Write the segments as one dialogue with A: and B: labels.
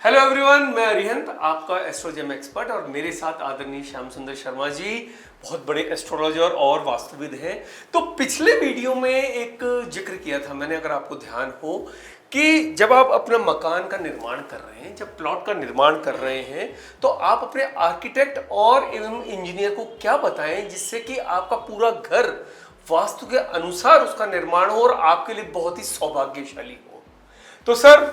A: Hello everyone, मैं अरिहंत, आपका oestrogen expert और मेरे साथ आदरणीय श्याम सुंदर शर्मा जी, बहुत बड़े एस्ट्रोलॉजर और वास्तुविद हैं। तो पिछले वीडियो में एक जिक्र किया था मैंने, अगर आपको ध्यान हो, कि जब आप अपना मकान का निर्माण कर रहे हैं, जब प्लॉट का निर्माण कर रहे हैं, तो आप अपने आर्किटेक्ट और एवं इंजीनियर को क्या बताएं जिससे कि आपका पूरा घर वास्तु के अनुसार उसका निर्माण हो और आपके लिए बहुत ही सौभाग्यशाली हो। तो सर,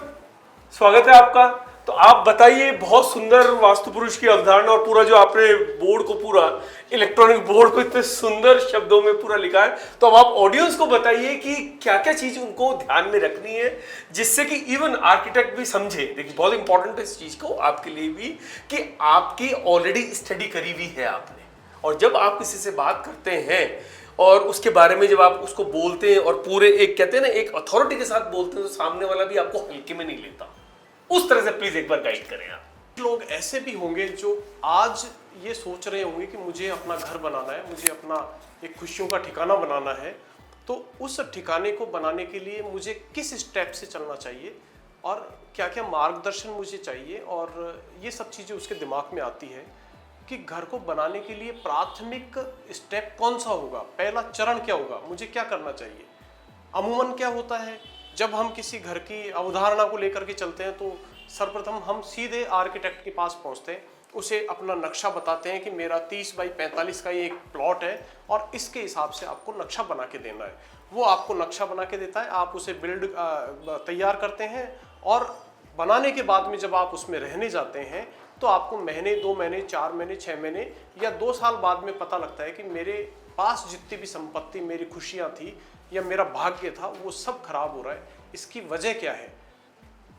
A: स्वागत है आपका। तो आप बताइए, बहुत सुंदर वास्तु पुरुष की अवधारणा और पूरा जो आपने बोर्ड को, पूरा इलेक्ट्रॉनिक बोर्ड को इतने सुंदर शब्दों में पूरा लिखा है, तो अब आप ऑडियंस को बताइए कि क्या क्या चीज उनको ध्यान में रखनी है जिससे कि इवन आर्किटेक्ट भी समझे। देखिए, बहुत इंपॉर्टेंट है इस चीज को आपके लिए भी कि आपकी ऑलरेडी स्टडी करी हुई है आपने, और जब आप किसी से बात करते हैं और उसके बारे में जब आप उसको बोलते हैं और पूरे एक कहते हैं ना, एक अथॉरिटी के साथ बोलते हैं, तो सामने वाला भी आपको हल्के में नहीं लेता। उस तरह से प्लीज एक बार गाइड करें आप।
B: लोग ऐसे भी होंगे जो आज ये सोच रहे होंगे कि मुझे अपना घर बनाना है, मुझे अपना एक खुशियों का ठिकाना बनाना है, तो उस ठिकाने को बनाने के लिए मुझे किस स्टेप से चलना चाहिए और क्या क्या मार्गदर्शन मुझे चाहिए, और ये सब चीज़ें उसके दिमाग में आती है कि घर को बनाने के लिए प्राथमिक स्टेप कौन सा होगा, पहला चरण क्या होगा, मुझे क्या करना चाहिए। अमूमन क्या होता है, जब हम किसी घर की अवधारणा को लेकर के चलते हैं तो सर्वप्रथम हम सीधे आर्किटेक्ट के पास पहुंचते हैं, उसे अपना नक्शा बताते हैं कि मेरा 30 बाई 45 का ये एक प्लॉट है और इसके हिसाब से आपको नक्शा बना के देना है। वो आपको नक्शा बना के देता है, आप उसे तैयार करते हैं, और बनाने के बाद में जब आप उसमें रहने जाते हैं तो आपको महीने, 2 महीने, 4 महीने, 6 महीने या 2 साल बाद में पता लगता है कि मेरे पास जितनी भी संपत्ति, मेरी खुशियाँ थी या मेरा भाग्य था, वो सब खराब हो रहा है। इसकी वजह क्या है?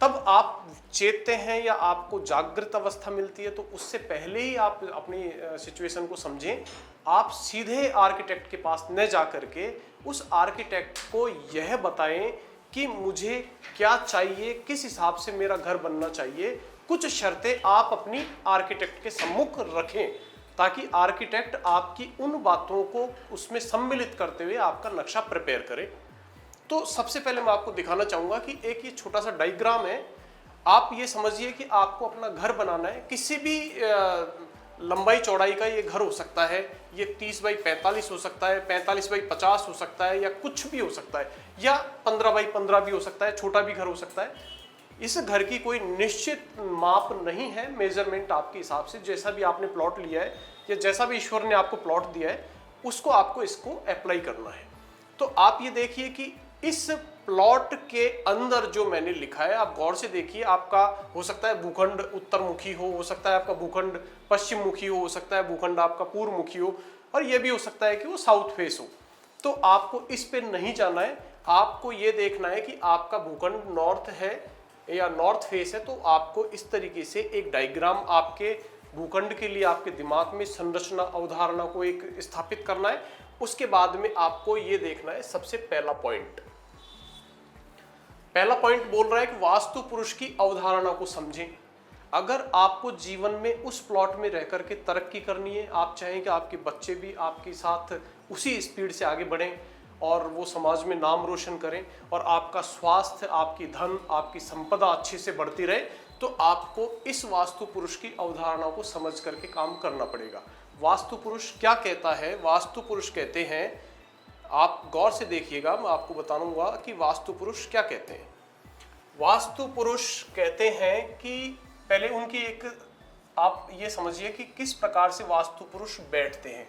B: तब आप चेतते हैं या आपको जागृत अवस्था मिलती है, तो उससे पहले ही आप अपनी सिचुएशन को समझें। आप सीधे आर्किटेक्ट के पास न जा करके उस आर्किटेक्ट को यह बताएं कि मुझे क्या चाहिए, किस हिसाब से मेरा घर बनना चाहिए। कुछ शर्तें आप अपनी आर्किटेक्ट के सम्मुख रखें ताकि आर्किटेक्ट आपकी उन बातों को उसमें सम्मिलित करते हुए आपका नक्शा प्रिपेयर करे। तो सबसे पहले मैं आपको दिखाना चाहूँगा कि एक ये छोटा सा डायग्राम है। आप ये समझिए कि आपको अपना घर बनाना है, किसी भी लंबाई चौड़ाई का ये घर हो सकता है। ये 30 बाई 45 हो सकता है, 45 बाई 50 हो सकता है, या कुछ भी हो सकता है, या 15 बाई 15 भी हो सकता है, छोटा भी घर हो सकता है। इस घर की कोई निश्चित माप नहीं है, मेजरमेंट आपके हिसाब से जैसा भी आपने प्लॉट लिया है या जैसा भी ईश्वर ने आपको प्लॉट दिया है, उसको आपको इसको अप्लाई करना है। तो आप ये देखिए कि इस प्लॉट के अंदर जो मैंने लिखा है, आप गौर से देखिए। आपका हो सकता है भूखंड उत्तर मुखी हो सकता है आपका भूखंड पश्चिम मुखी हो सकता है भूखंड आपका पूर्व मुखी हो, और यह भी हो सकता है कि वो साउथ फेस हो। तो आपको इस पे नहीं जाना है, आपको ये देखना है कि आपका भूखंड नॉर्थ है या नॉर्थ फेस है। तो आपको इस तरीके से एक डायग्राम आपके भूखंड के लिए आपके दिमाग में संरचना अवधारणा को एक स्थापित करना है। उसके बाद में आपको ये देखना है, सबसे पहला पॉइंट बोल रहा है कि वास्तु पुरुष की अवधारणा को समझें। अगर आपको जीवन में उस प्लॉट में रह करके तरक्की करनी है, आप चाहें कि आपके बच्चे भी आपके साथ उसी स्पीड से आगे बढ़ें और वो समाज में नाम रोशन करें, और आपका स्वास्थ्य, आपकी धन, आपकी संपदा अच्छे से बढ़ती रहे, तो आपको इस वास्तु पुरुष की अवधारणा को समझ करके काम करना पड़ेगा। वास्तु पुरुष क्या कहता है? वास्तु पुरुष कहते हैं, आप गौर से देखिएगा, मैं आपको बताऊंगा कि वास्तु पुरुष क्या कहते हैं। वास्तु पुरुष कहते हैं कि पहले उनकी एक, आप ये समझिए कि किस प्रकार से वास्तु पुरुष बैठते हैं।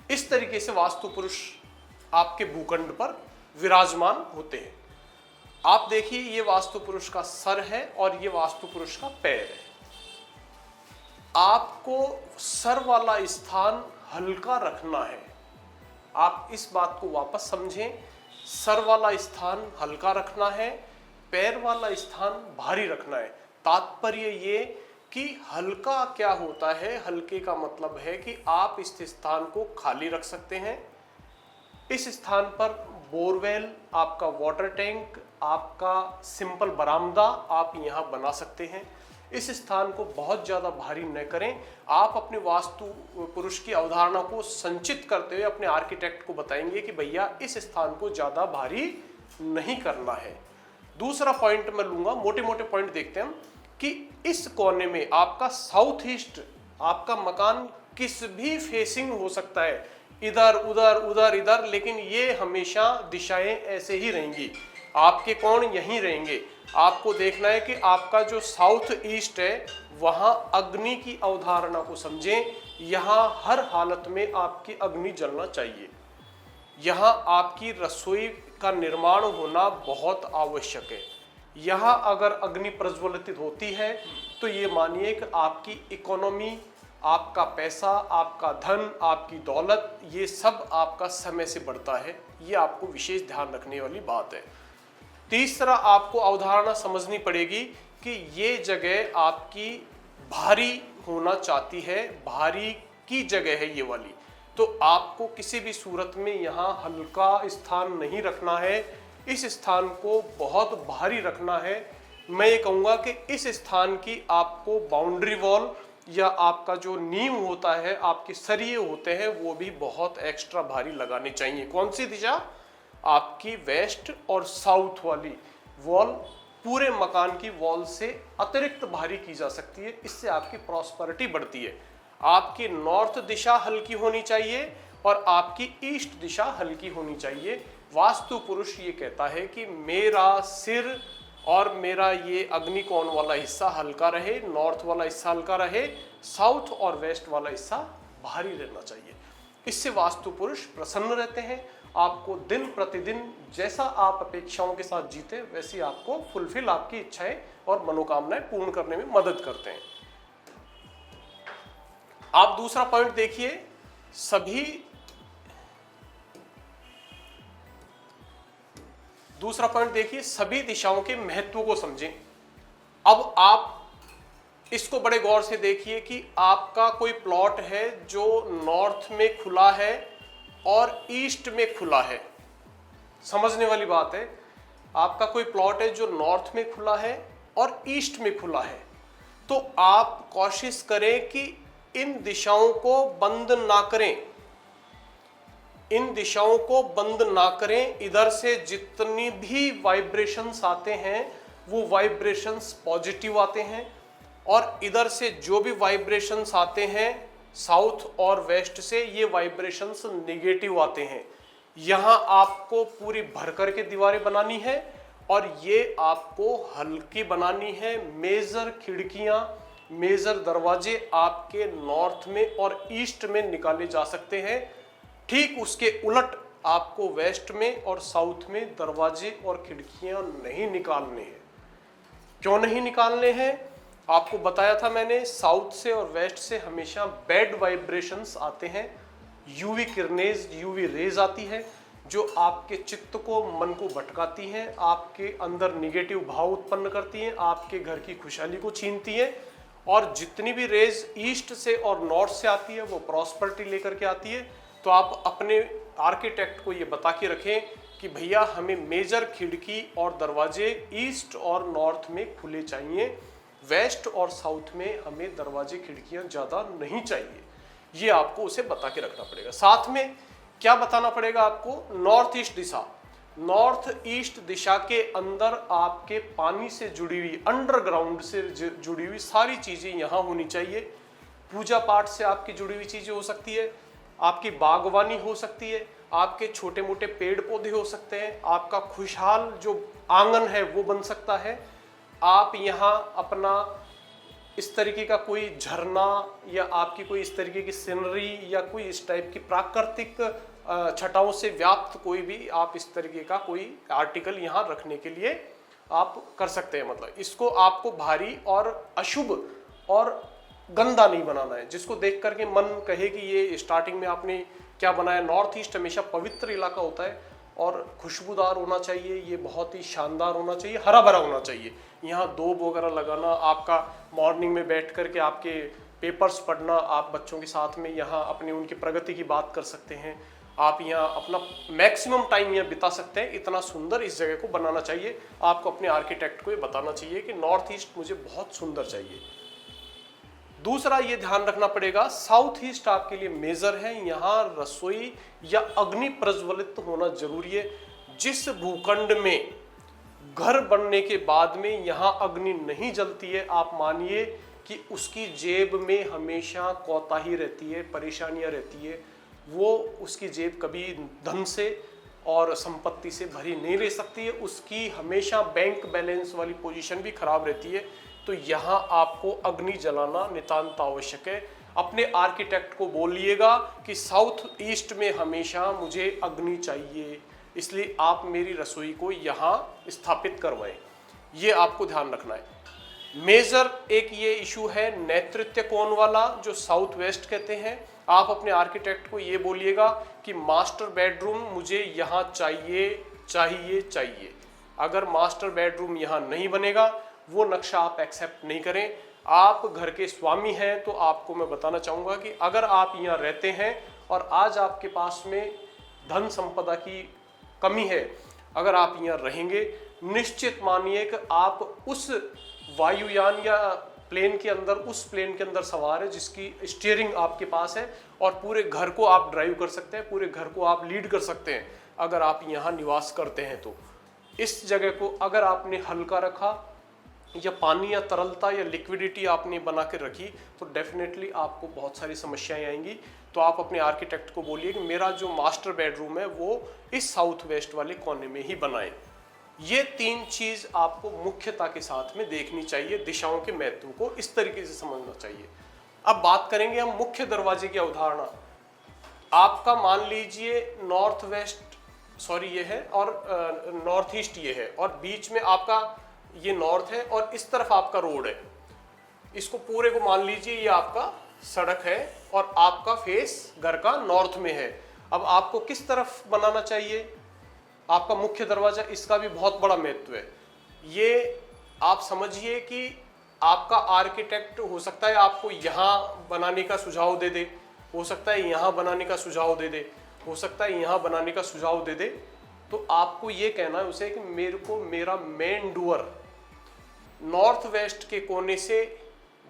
B: इस तरीके से वास्तु पुरुष आपके भूखंड पर विराजमान होते हैं। आप देखिए, ये वास्तु पुरुष का सर है और ये वास्तु पुरुष का पैर है। आपको सर वाला स्थान हल्का रखना है। आप इस बात को वापस समझें, सर वाला स्थान हल्का रखना है, पैर वाला स्थान भारी रखना है। तात्पर्य ये कि हल्का क्या होता है? हल्के का मतलब है कि आप इस स्थान को खाली रख सकते हैं। इस स्थान पर बोरवेल, आपका वाटर टैंक, आपका सिंपल बरामदा आप यहाँ बना सकते हैं। इस स्थान को बहुत ज़्यादा भारी न करें। आप अपने वास्तु पुरुष की अवधारणा को संचित करते हुए अपने आर्किटेक्ट को बताएंगे कि भैया इस स्थान को ज़्यादा भारी नहीं करना है। दूसरा पॉइंट मैं लूँगा, मोटे मोटे पॉइंट देखते हैं हम, कि इस कोने में आपका साउथ ईस्ट, आपका मकान किस भी फेसिंग हो सकता है, इधर उधर उधर इधर, लेकिन ये हमेशा दिशाएं ऐसे ही रहेंगी, आपके कोण यहीं रहेंगे। आपको देखना है कि आपका जो साउथ ईस्ट है वहाँ अग्नि की अवधारणा को समझें। यहाँ हर हालत में आपकी अग्नि जलना चाहिए। यहाँ आपकी रसोई का निर्माण होना बहुत आवश्यक है। यहाँ अगर अग्नि प्रज्वलित होती है तो ये मानिए कि आपकी इकोनॉमी, आपका पैसा, आपका धन, आपकी दौलत, ये सब आपका समय से बढ़ता है। ये आपको विशेष ध्यान रखने वाली बात है। तीसरा, आपको अवधारणा समझनी पड़ेगी कि ये जगह आपकी भारी होना चाहती है, भारी की जगह है ये वाली, तो आपको किसी भी सूरत में यहाँ हल्का स्थान नहीं रखना है, इस स्थान को बहुत भारी रखना है। मैं ये कहूँगा कि इस स्थान की आपको बाउंड्री वॉल या आपका जो नींव होता है, आपके सरिये होते हैं, वो भी बहुत एक्स्ट्रा भारी लगाने चाहिए। कौन सी दिशा? आपकी वेस्ट और साउथ वाली वॉल पूरे मकान की वॉल से अतिरिक्त भारी की जा सकती है। इससे आपकी प्रॉस्पेरिटी बढ़ती है। आपकी नॉर्थ दिशा हल्की होनी चाहिए और आपकी ईस्ट दिशा हल्की होनी चाहिए। वास्तु पुरुष ये कहता है कि मेरा सिर और मेरा ये अग्निकोण वाला हिस्सा हल्का रहे, नॉर्थ वाला हिस्सा हल्का रहे, साउथ और वेस्ट वाला हिस्सा भारी रहना चाहिए। इससे वास्तु पुरुष प्रसन्न रहते हैं। आपको दिन प्रतिदिन जैसा आप अपेक्षाओं के साथ जीते वैसी आपको फुलफिल, आपकी इच्छाएं और मनोकामनाएं पूर्ण करने में मदद करते हैं। आप दूसरा पॉइंट देखिए, सभी दिशाओं के महत्व को समझें। अब आप इसको बड़े गौर से देखिए कि आपका कोई प्लॉट है जो नॉर्थ में खुला है और ईस्ट में खुला है। समझने वाली बात है, आपका कोई प्लॉट है जो नॉर्थ में खुला है और ईस्ट में खुला है, तो आप कोशिश करें कि इन दिशाओं को बंद ना करें, इन दिशाओं को बंद ना करें। इधर से जितनी भी वाइब्रेशंस आते हैं वो वाइब्रेशंस पॉजिटिव आते हैं, और इधर से जो भी वाइब्रेशंस आते हैं साउथ और वेस्ट से, ये वाइब्रेशंस नेगेटिव आते हैं। यहाँ आपको पूरी भरकर के दीवारें बनानी है और ये आपको हल्की बनानी है। मेजर खिड़कियाँ, मेजर दरवाजे आपके नॉर्थ में और ईस्ट में निकाले जा सकते हैं। ठीक उसके उलट आपको वेस्ट में और साउथ में दरवाजे और खिड़कियाँ नहीं निकालने हैं। क्यों नहीं निकालने हैं? आपको बताया था मैंने, साउथ से और वेस्ट से हमेशा बैड वाइब्रेशंस आते हैं, यूवी किरणेज, यूवी रेज आती है जो आपके चित्त को, मन को भटकाती हैं, आपके अंदर निगेटिव भाव उत्पन्न करती हैं, आपके घर की खुशहाली को छीनती हैं। और जितनी भी रेज ईस्ट से और नॉर्थ से आती है वो प्रॉस्पेरिटी लेकर के आती है। तो आप अपने आर्किटेक्ट को ये बता के रखें कि भैया हमें मेजर खिड़की और दरवाजे ईस्ट और नॉर्थ में खुले चाहिए, वेस्ट और साउथ में हमें दरवाजे खिड़कियां ज़्यादा नहीं चाहिए। ये आपको उसे बता के रखना पड़ेगा। साथ में क्या बताना पड़ेगा आपको? नॉर्थ ईस्ट दिशा, नॉर्थ ईस्ट दिशा के अंदर आपके पानी से जुड़ी हुई, अंडरग्राउंड से जुड़ी हुई सारी चीज़ें यहाँ होनी चाहिए। पूजा पाठ से आपकी जुड़ी हुई चीज़ें हो सकती है, आपकी बागवानी हो सकती है, आपके छोटे मोटे पेड़ पौधे हो सकते हैं, आपका खुशहाल जो आंगन है वो बन सकता है। आप यहाँ अपना इस तरीके का कोई झरना या आपकी कोई इस तरीके की सीनरी या कोई इस टाइप की प्राकृतिक छटाओं से व्याप्त कोई भी आप इस तरीके का कोई आर्टिकल यहाँ रखने के लिए आप कर सकते हैं। मतलब इसको आपको भारी और अशुभ और गंदा नहीं बनाना है, जिसको देख करके मन कहे कि ये स्टार्टिंग में आपने क्या बनाया। नॉर्थ ईस्ट हमेशा पवित्र इलाका होता है और खुशबूदार होना चाहिए, ये बहुत ही शानदार होना चाहिए, हरा भरा होना चाहिए। यहाँ दूब वगैरह लगाना, आपका मॉर्निंग में बैठ करके आपके पेपर्स पढ़ना, आप बच्चों के साथ में यहाँ अपनी उनकी प्रगति की बात कर सकते हैं। आप यहाँ अपना मैक्सिमम टाइम यहाँ बिता सकते हैं। इतना सुंदर इस जगह को बनाना चाहिए। आपको अपने आर्किटेक्ट को ये बताना चाहिए कि नॉर्थ ईस्ट मुझे बहुत सुंदर चाहिए। दूसरा ये ध्यान रखना पड़ेगा, साउथ ईस्ट आपके लिए मेजर है। यहाँ रसोई या अग्नि प्रज्वलित होना जरूरी है। जिस भूखंड में घर बनने के बाद में यहाँ अग्नि नहीं जलती है, आप मानिए कि उसकी जेब में हमेशा कोताही रहती है, परेशानियां रहती है। वो उसकी जेब कभी धन से और संपत्ति से भरी नहीं रह सकती है। उसकी हमेशा बैंक बैलेंस वाली पोजीशन भी खराब रहती है। तो यहाँ आपको अग्नि जलाना नितांत आवश्यक है। अपने आर्किटेक्ट को बोलिएगा कि साउथ ईस्ट में हमेशा मुझे अग्नि चाहिए, इसलिए आप मेरी रसोई को यहाँ स्थापित करवाएं। ये आपको ध्यान रखना है। मेजर एक ये इशू है नेतृत्व कोण वाला, जो साउथ वेस्ट कहते हैं। आप अपने आर्किटेक्ट को ये बोलिएगा कि मास्टर बेडरूम मुझे यहाँ चाहिए चाहिए चाहिए। अगर मास्टर बेडरूम यहाँ नहीं बनेगा, वो नक्शा आप एक्सेप्ट नहीं करें। आप घर के स्वामी हैं, तो आपको मैं बताना चाहूँगा कि अगर आप यहाँ रहते हैं और आज आपके पास में धन संपदा की कमी है, अगर आप यहाँ रहेंगे, निश्चित मानिए कि आप उस वायुयान या प्लेन के अंदर, उस प्लेन के अंदर सवार है जिसकी स्टीयरिंग आपके पास है और पूरे घर को आप ड्राइव कर सकते हैं, पूरे घर को आप लीड कर सकते हैं अगर आप यहाँ निवास करते हैं। तो इस जगह को अगर आपने हल्का रखा या पानी या तरलता या लिक्विडिटी आपने बना के रखी, तो डेफिनेटली आपको बहुत सारी समस्याएं आएंगी। तो आप अपने आर्किटेक्ट को बोलिए कि मेरा जो मास्टर बेडरूम है वो इस साउथ वेस्ट वाले कोने में ही बनाए। ये तीन चीज आपको मुख्यता के साथ में देखनी चाहिए। दिशाओं के महत्व को इस तरीके से समझना चाहिए। अब बात करेंगे हम मुख्य दरवाजे की अवधारणा। आपका मान लीजिए नॉर्थ वेस्ट, सॉरी ये है, और नॉर्थ ईस्ट ये है, और बीच में आपका ये नॉर्थ है और इस तरफ आपका रोड है। इसको पूरे को मान लीजिए ये आपका सड़क है और आपका फेस घर का नॉर्थ में है। अब आपको किस तरफ बनाना चाहिए आपका मुख्य दरवाजा? इसका भी बहुत बड़ा महत्व है। ये आप समझिए कि आपका आर्किटेक्ट हो सकता है आपको यहाँ बनाने का सुझाव दे दे, हो सकता है यहाँ बनाने का सुझाव दे दे, हो सकता है यहाँ बनाने का सुझाव दे दे। तो आपको ये कहना है उसे कि मेरे को मेरा मेन डोर नॉर्थ वेस्ट के कोने से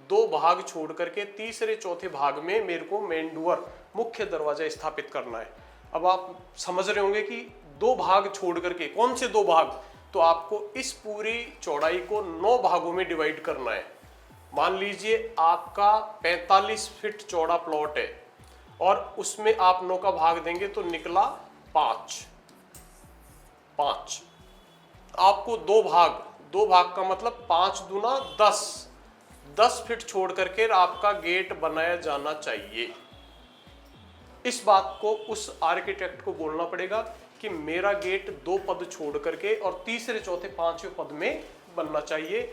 B: 2 भाग छोड़ करके तीसरे चौथे भाग में मेरे को मेन डोर, मुख्य दरवाजा स्थापित करना है। अब आप समझ रहे होंगे कि 2 भाग छोड़ करके, कौन से 2 भाग? तो आपको इस पूरी चौड़ाई को 9 भागों में डिवाइड करना है। मान लीजिए आपका 45 फीट चौड़ा प्लॉट है और उसमें आप 9 का भाग देंगे तो निकला 5। आपको 2 भाग का मतलब 5 दूना 10 फीट छोड़ करके आपका गेट बनाया जाना चाहिए। इस बात को उस आर्किटेक्ट को बोलना पड़ेगा कि मेरा गेट 2 पद छोड़ करके और तीसरे चौथे पांचवें पद में बनना चाहिए।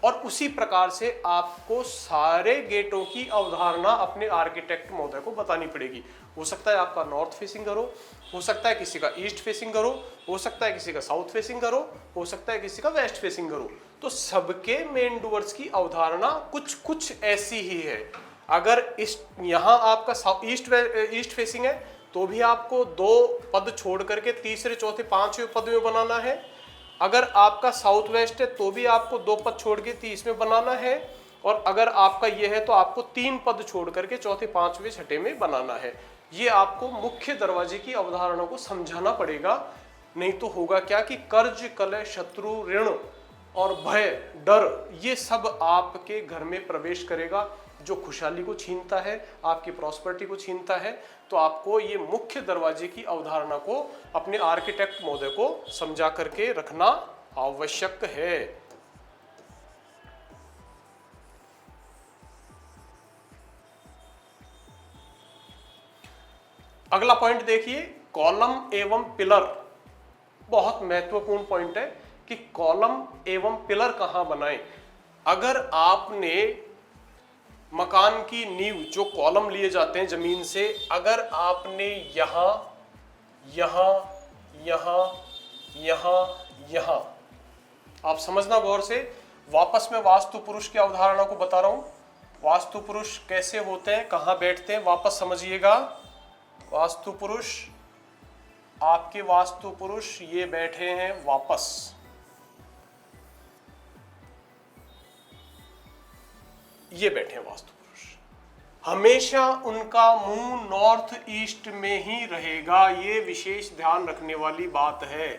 B: और उसी प्रकार से आपको सारे गेटों की अवधारणा अपने आर्किटेक्ट महोदय को बतानी पड़ेगी। हो सकता है आपका नॉर्थ फेसिंग घर हो सकता है किसी का ईस्ट फेसिंग घर हो सकता है किसी का साउथ फेसिंग घर हो सकता है किसी का वेस्ट फेसिंग घर हो। तो सबके मेन डोर्स की अवधारणा कुछ ऐसी ही है। अगर इस यहाँ आपका ईस्ट फेसिंग है तो भी आपको 2 पद छोड़ करके तीसरे चौथे पांचवें पद में बनाना है। अगर आपका साउथ वेस्ट है तो भी आपको 2 पद छोड़ के 30 में बनाना है। और अगर आपका ये है तो आपको 3 पद छोड़ करके चौथे पांचवें छठे में बनाना है। ये आपको मुख्य दरवाजे की अवधारणा को समझाना पड़ेगा, नहीं तो होगा क्या कि कर्ज, कलह, शत्रु, ऋण और भय, डर, ये सब आपके घर में प्रवेश करेगा, जो खुशहाली को छीनता है, आपकी प्रॉस्पेरिटी को छीनता है। तो आपको ये मुख्य दरवाजे की अवधारणा को अपने आर्किटेक्ट महोदय को समझा करके रखना आवश्यक है। अगला पॉइंट देखिए, कॉलम एवं पिलर। बहुत महत्वपूर्ण पॉइंट है कि कॉलम एवं पिलर कहां बनाएं। अगर आपने मकान की नींव, जो कॉलम लिए जाते हैं जमीन से, अगर आपने यहां यहां यहां यहां यहां, आप समझना गौर से, वापस मैं वास्तु पुरुष की अवधारणा को बता रहा हूं। वास्तु पुरुष कैसे होते हैं, कहां बैठते हैं, वापस समझिएगा। वास्तु पुरुष आपके वास्तु पुरुष ये बैठे हैं वापस, ये बैठे हैं वास्तु पुरुष, हमेशा उनका मुंह नॉर्थ ईस्ट में ही रहेगा। ये विशेष ध्यान रखने वाली बात है।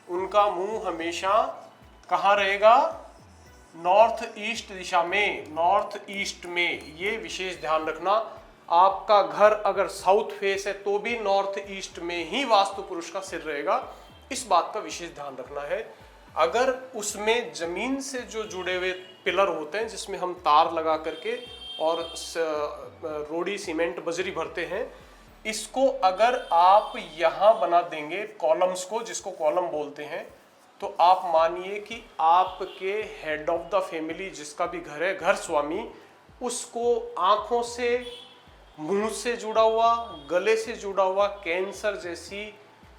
B: उनका मुंह हमेशा कहाँ रहेगा? नॉर्थ ईस्ट दिशा में, नॉर्थ ईस्ट में। ये विशेष ध्यान रखना। आपका घर अगर साउथ फेस है तो भी नॉर्थ ईस्ट में ही वास्तु पुरुष का सिर रहेगा। इस बात का विशेष ध्यान रखना है। अगर उसमें जमीन से जो जुड़े हुए पिलर होते हैं, जिसमें हम तार लगा करके और रोड़ी सीमेंट बजरी भरते हैं, इसको अगर आप यहाँ बना देंगे कॉलम्स को, जिसको कॉलम बोलते हैं, तो आप मानिए कि आपके हेड ऑफ द फैमिली जिसका भी घर है, घर स्वामी, उसको आंखों से, मुंह से जुड़ा हुआ, गले से जुड़ा हुआ कैंसर जैसी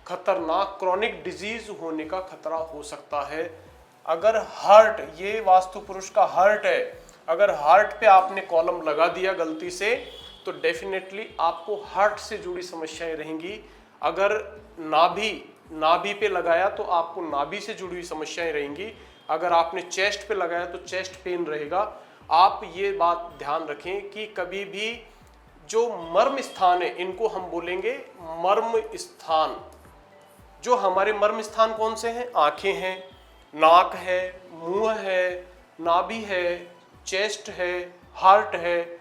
B: खतरनाक क्रॉनिक डिजीज होने का खतरा हो सकता है। अगर हार्ट, ये वास्तु पुरुष का हार्ट है, अगर हार्ट पे आपने कॉलम लगा दिया गलती से, तो डेफिनेटली आपको हार्ट से जुड़ी समस्याएं रहेंगी। अगर नाभि पे लगाया तो आपको नाभि से जुड़ी हुई समस्याएं रहेंगी। अगर आपने चेस्ट पे लगाया तो चेस्ट पेन रहेगा। आप ये बात ध्यान रखें कि कभी भी जो मर्म स्थान है, इनको हम बोलेंगे मर्म स्थान। जो हमारे मर्म स्थान कौन से हैं? आंखें हैं, नाक है, मुंह है, नाभि है, चेस्ट है, हार्ट है,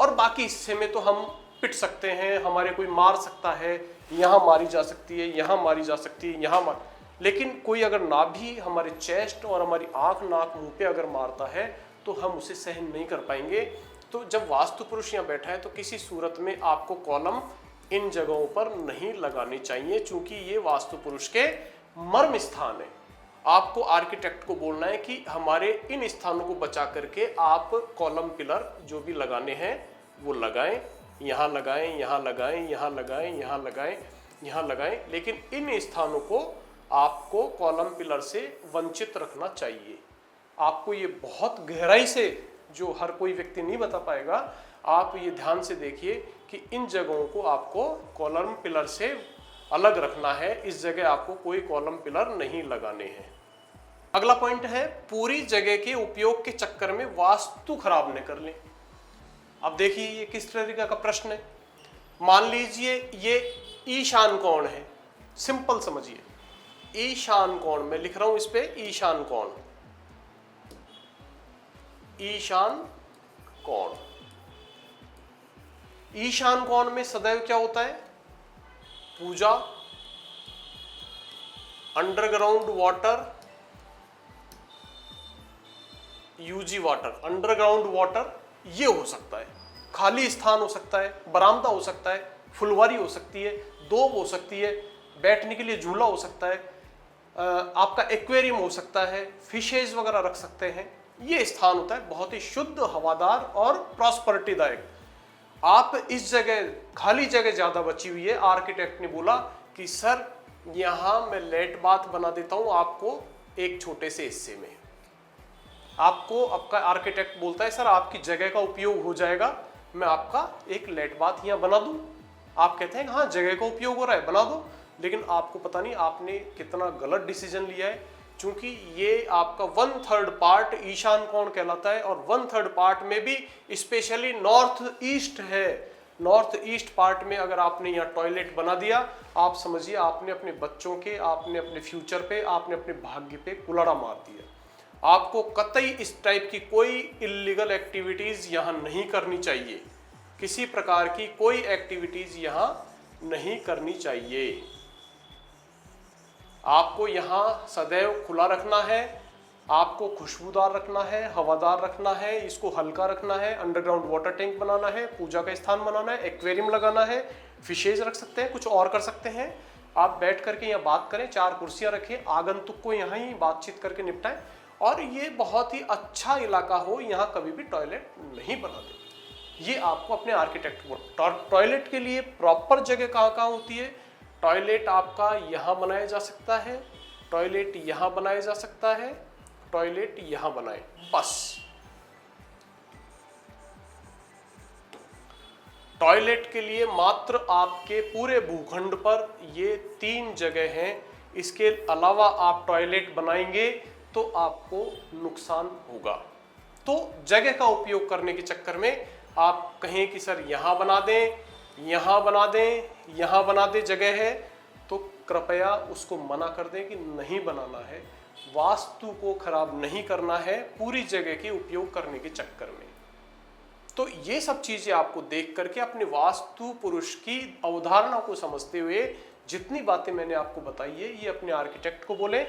B: और बाकी हिस्से में तो हम पिट सकते हैं, हमारे कोई मार सकता है, यहाँ मारी जा सकती है, यहाँ मारी जा सकती है, यहाँ मार, लेकिन कोई अगर नाभि हमारे चेस्ट और हमारी आंख, नाक, मुंह पे अगर मारता है तो हम उसे सहन नहीं कर पाएंगे। तो जब वास्तु पुरुष यहाँ बैठा है तो किसी सूरत में आपको कॉलम इन जगहों पर नहीं लगानी चाहिए, क्योंकि ये वास्तु पुरुष के मर्म स्थान है। आपको आर्किटेक्ट को बोलना है कि हमारे इन स्थानों को बचा करके आप कॉलम पिलर जो भी लगाने हैं वो लगाएं, यहाँ लगाएं, यहाँ लगाएं, यहाँ लगाएं, यहाँ लगाएं, यहाँ लगाएं, लेकिन इन स्थानों को आपको कॉलम पिलर से वंचित रखना चाहिए। आपको ये बहुत गहराई से, जो हर कोई व्यक्ति नहीं बता पाएगा, आप ये ध्यान से देखिए कि इन जगहों को आपको कॉलम पिलर से अलग रखना है। इस जगह आपको कोई कॉलम पिलर नहीं लगाने हैं। अगला पॉइंट है, पूरी जगह के उपयोग के चक्कर में वास्तु खराब न कर लें। अब देखिए ये किस तरीके का प्रश्न है। मान लीजिए ये ईशान कोण है, सिंपल समझिए, ईशान कोण में लिख रहा हूं इस पे, ईशान कोण, ईशान कोण। ईशान कोण में सदैव क्या होता है? Pooja, underground water, UG water, underground water, ये हो सकता है। खाली स्थान हो सकता है, बरामदा हो सकता है, फुलवारी हो सकती है, दोब हो सकती है, बैठने के लिए झूला हो सकता है, आपका एक्वेरियम हो सकता है, फिशेज वगैरह रख सकते हैं। ये स्थान होता है बहुत ही शुद्ध, हवादार और प्रॉस्पेरिटीदायक। आप इस जगह, खाली जगह ज्यादा बची हुई है, आर्किटेक्ट ने बोला कि सर यहाँ मैं लेट बाथ बना देता हूँ आपको एक छोटे से हिस्से में। आपको आपका आर्किटेक्ट बोलता है सर आपकी जगह का उपयोग हो जाएगा, मैं आपका एक लेट बाथ यहाँ बना दूं। आप कहते हैं हाँ जगह का उपयोग हो रहा है, बना दो, लेकिन आपको पता नहीं आपने कितना गलत डिसीजन लिया है, क्योंकि ये आपका 1/3 पार्ट ईशान कोण कहलाता है, और 1/3 पार्ट में भी स्पेशली नॉर्थ ईस्ट है। नॉर्थ ईस्ट पार्ट में अगर आपने यहाँ टॉयलेट बना दिया, आप समझिए आपने अपने बच्चों के, आपने अपने फ्यूचर पे, आपने अपने भाग्य पे कुल्हाड़ा मार दिया। आपको कतई इस टाइप की कोई इल्लीगल एक्टिविटीज यहाँ नहीं करनी चाहिए, किसी प्रकार की कोई एक्टिविटीज यहाँ नहीं करनी चाहिए। आपको यहाँ सदैव खुला रखना है, आपको खुशबूदार रखना है, हवादार रखना है, इसको हल्का रखना है, अंडरग्राउंड वाटर टैंक बनाना है, पूजा का स्थान बनाना है, एक्वेरियम लगाना है, फिशेज रख सकते हैं, कुछ और कर सकते हैं। आप बैठ करके यहाँ बात करें, 4 कुर्सियाँ रखें, आगंतुक को यहाँ ही बातचीत करके निपटाएं, और ये बहुत ही अच्छा इलाका हो, यहाँ कभी भी टॉयलेट नहीं बना दे। ये आपको अपने आर्किटेक्ट को, टॉयलेट के लिए प्रॉपर जगह कहाँ कहाँ होती है। टॉयलेट आपका यहाँ बनाया जा सकता है, टॉयलेट यहाँ बनाया जा सकता है, टॉयलेट यहाँ बनाए, बस। टॉयलेट के लिए मात्र आपके पूरे भूखंड पर ये 3 जगह हैं। इसके अलावा आप टॉयलेट बनाएंगे तो आपको नुकसान होगा। तो जगह का उपयोग करने के चक्कर में आप कहें कि सर यहाँ बना दें, यहाँ बना दें, यहाँ बना दें, जगह है, तो कृपया उसको मना कर दें कि नहीं बनाना है। वास्तु को खराब नहीं करना है पूरी जगह के उपयोग करने के चक्कर में। तो ये सब चीजें आपको देख करके अपने वास्तु पुरुष की अवधारणा को समझते हुए जितनी बातें मैंने आपको बताई है ये अपने आर्किटेक्ट को बोले।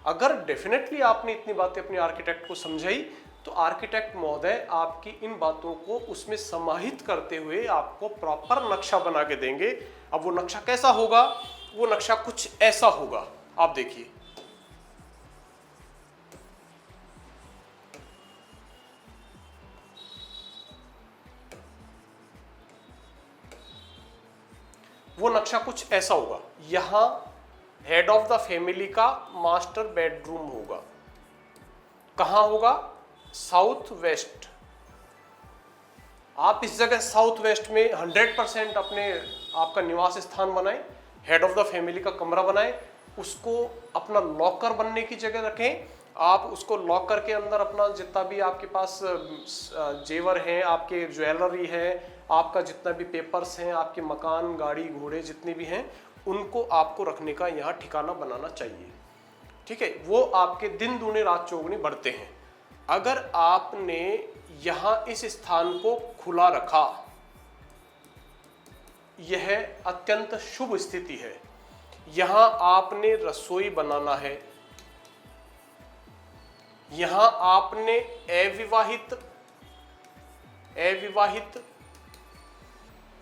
B: अगर डेफिनेटली आपने इतनी बातें अपने आर्किटेक्ट को समझाई तो आर्किटेक्ट महोदय आपकी इन बातों को उसमें समाहित करते हुए आपको प्रॉपर नक्शा बना के देंगे। अब वो नक्शा कैसा होगा? वो नक्शा कुछ ऐसा होगा, आप देखिए। वो नक्शा कुछ ऐसा होगा। यहां हेड ऑफ द फैमिली का मास्टर बेडरूम होगा। कहां होगा? South west. आप इस जगह साउथ वेस्ट में 100% अपने आपका निवास स्थान बनाएं, हेड ऑफ द फैमिली का कमरा बनाएं, उसको अपना लॉकर बनने की जगह रखें। आप उसको लॉकर के अंदर अपना जितना भी आपके पास जेवर हैं, आपके ज्वेलरी है, आपका जितना भी पेपर्स हैं, आपके मकान, गाड़ी, घोड़े जितने भी हैं, उनको आपको रखने का यहाँ ठिकाना बनाना चाहिए। ठीक है, वो आपके दिन दूने रात चौगुने बढ़ते हैं। अगर आपने यहाँ इस स्थान को खुला रखा, यह अत्यंत शुभ स्थिति है। यहाँ आपने रसोई बनाना है, यहाँ आपने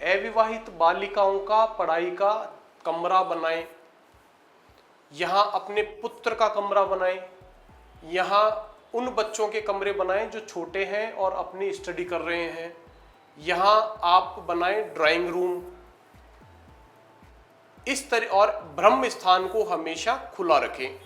B: अविवाहित बालिकाओं का पढ़ाई का कमरा बनाएं, यहाँ अपने पुत्र का कमरा बनाएं, यहाँ उन बच्चों के कमरे बनाएं जो छोटे हैं और अपनी स्टडी कर रहे हैं, यहाँ आप बनाएं ड्राइंग रूम। इस तरह, और ब्रह्म स्थान को हमेशा खुला रखें।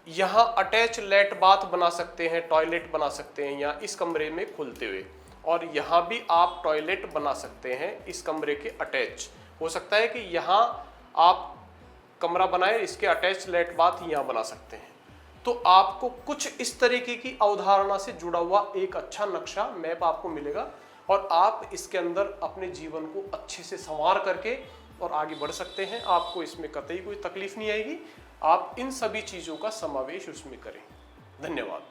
B: यहाँ अटैच लेट बाथ बना सकते हैं, टॉयलेट बना सकते हैं यहाँ इस कमरे में खुलते हुए, और यहाँ भी आप टॉयलेट बना सकते हैं इस कमरे के अटैच। हो सकता है कि यहाँ आप कमरा बनाएं, इसके अटैच लेट बाथ यहाँ बना सकते हैं। तो आपको कुछ इस तरीके की अवधारणा से जुड़ा हुआ एक अच्छा नक्शा मैप आपको मिलेगा, और आप इसके अंदर अपने जीवन को अच्छे से संवार करके और आगे बढ़ सकते हैं। आपको इसमें कतई कोई तकलीफ नहीं आएगी। आप इन सभी चीज़ों का समावेश उसमें करें। धन्यवाद।